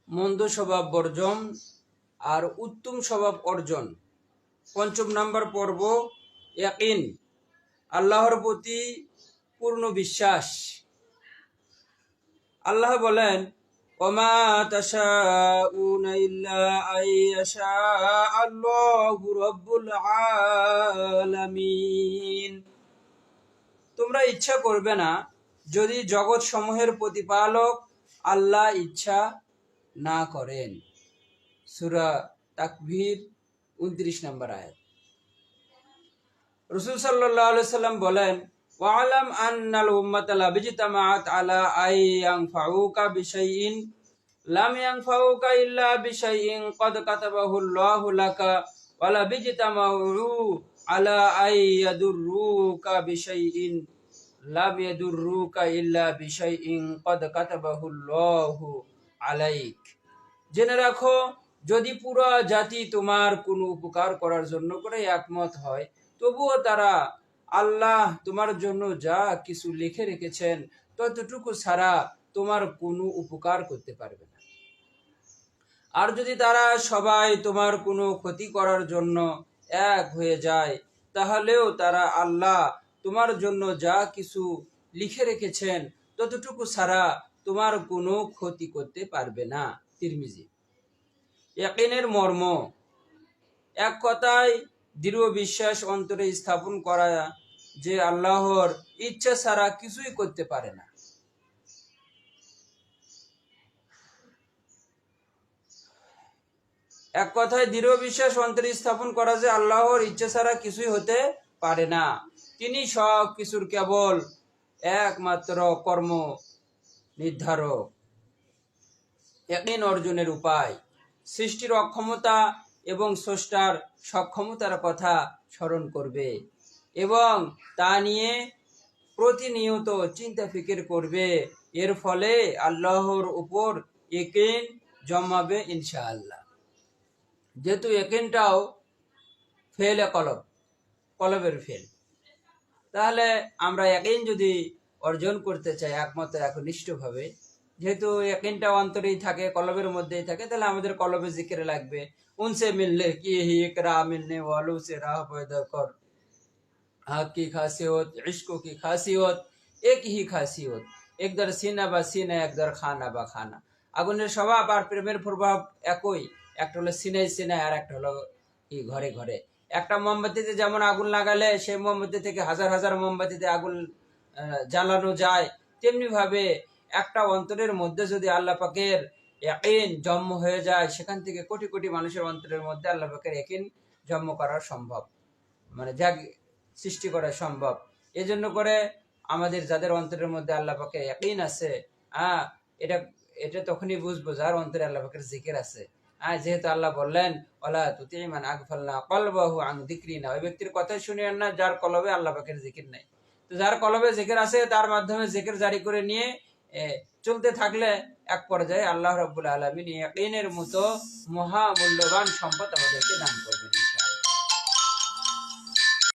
মন্দ স্বভাব বর্জন আর উত্তম স্বভাব অর্জন। ৫ম নাম্বার পর্ব ইয়াকিন, আল্লাহর প্রতি পূর্ণ বিশ্বাস। আল্লাহ বলেন, ওমা তাশাউনা ইল্লা আইয়াশা আল্লাহু রাব্বুল আলামিন। তোমরা ইচ্ছা করবে না যদি জগৎ সমূহের প্রতিপালক আল্লাহ ইচ্ছা না করেন। সূরা তাকবীর ২৯ নম্বর আয়াত। রাসূল সাল্লাল্লাহু আলাইহি সাল্লাম বলেন, ওয়ালাম আন্নাল উম্মাতা লা বিজতামাআত আলা আই ইয়ানফাউকা বিশাইইন লাম ইয়ানফাউকা ইল্লা বিশাইইন ক্বাদ কাতাবাহু আল্লাহু লাকা ওয়া লা বিজতামাউ আলা আই ইয়াদুররুকা বিশাইইন লাম ইয়াদুররুকা ইল্লা বিশাইইন ক্বাদ কাতাবাহু আল্লাহু আলাইক। জেনে রাখো, যদি পুরো জাতি তোমার কোনো উপকার করার জন্য করে একমত হয়, তবুও তারা আল্লাহ তোমার জন্য যা কিছু লিখে রেখেছেন ততটুকু ছাড়া তোমার কোনো উপকার করতে পারবে না। আর যদি তারা সবাই তোমার কোনো ক্ষতি করার জন্য এক হয়ে যায়, তাহলেও তারা আল্লাহ তোমার জন্য যা কিছু লিখে রেখেছেন ততটুকু ছাড়া তোমার কোনো ক্ষতি করতে পারবে না। তিরমিজি। ইয়াকিনের মর্ম, এক কথায় দৃঢ় বিশ্বাস অন্তরে স্থাপন করা যে আল্লাহর ইচ্ছা ছাড়া কিছুই করতে পারে না। এক কথায় দৃঢ় বিশ্বাস অন্তরে স্থাপন করা যে আল্লাহর ইচ্ছা ছাড়া কিছুই হতে পারে না। তিনি সব কিছুর কেবল একমাত্র কর্ম নির্ধারক। ইয়াকিন অর্জনের উপায়, সৃষ্টির অক্ষমতা এবং স্রষ্টার সক্ষমতার কথা স্মরণ করবে এবং তা নিয়ে প্রতিনিয়ত চিন্তা ফিকির করবে। এর ফলে আল্লাহর উপর ইয়াকিন জন্মাবে ইনশাআল্লাহ। যেহেতু ইয়াকিনটাও ফেলে কলবের ফেল, তাহলে আমরা ইয়াকিন যদি অর্জন করতে চাই একমাত্র একনিষ্ঠভাবে, যেহেতু ইয়াকিনটা অন্তরেই থাকে, কলবের মধ্যেই থাকে, তাহলে আমাদের কলবে জিকির লাগবে। উনসে মিললে কি হি ইকরা মিলনে ওয়ালু সে রাহ পয়দা কর, হক কি খাসিয়ত ইশকো কি খাসিয়ত এক হি খাসিয়ত, একদার সিনা বা সিনা একদার খানা বা খানা। আগুনের স্বভাব আর প্রেমের প্রভাব একই, একটা হলো সিনাই সিনাই আর একটা হলো কি ঘরে ঘরে। একটা মোমবাতিতে যেমন আগুন লাগালে সেই মোমবাতি থেকে হাজার হাজার মোমবাতিতে আগুন জ্বালানো যায়, তেমনি ভাবে একটা অন্তরের মধ্যে যদি আল্লাহ পাকের ইয়াকিন জন্ম হয়ে যায়, সেখান থেকে কোটি কোটি মানুষের অন্তরের মধ্যে আল্লাহ পাকের ইয়াকিন জন্ম করা সম্ভব, মানে যা সৃষ্টি করা সম্ভব। এজন্য করে আমাদের যাদের অন্তরের মধ্যে আল্লাহ পাকের ইয়াকিন আছে, এটা এটা তখনই বুঝবো যার অন্তরে আল্লাহ পাকের জিকির আছে। যেহেতু আল্লাহ বললেন, ওয়ালা তুতিই মান আগফালনা কলবাহু আন যিকরিনা, ওই ব্যক্তির কথাই শুনিয়েন না যার কলবে আল্লাহ পাকের জিকির নাই। তো যার কলবে জিকির আছে, তার মাধ্যমে জিকির জারি করে নিয়ে চলতে থাকলে এক পর্যায়ে আল্লাহ রাব্বুল আলামিন ইয়াকিনের মতো মহা মূল্যবান সম্পদ আমাদেরকে দান করবেন।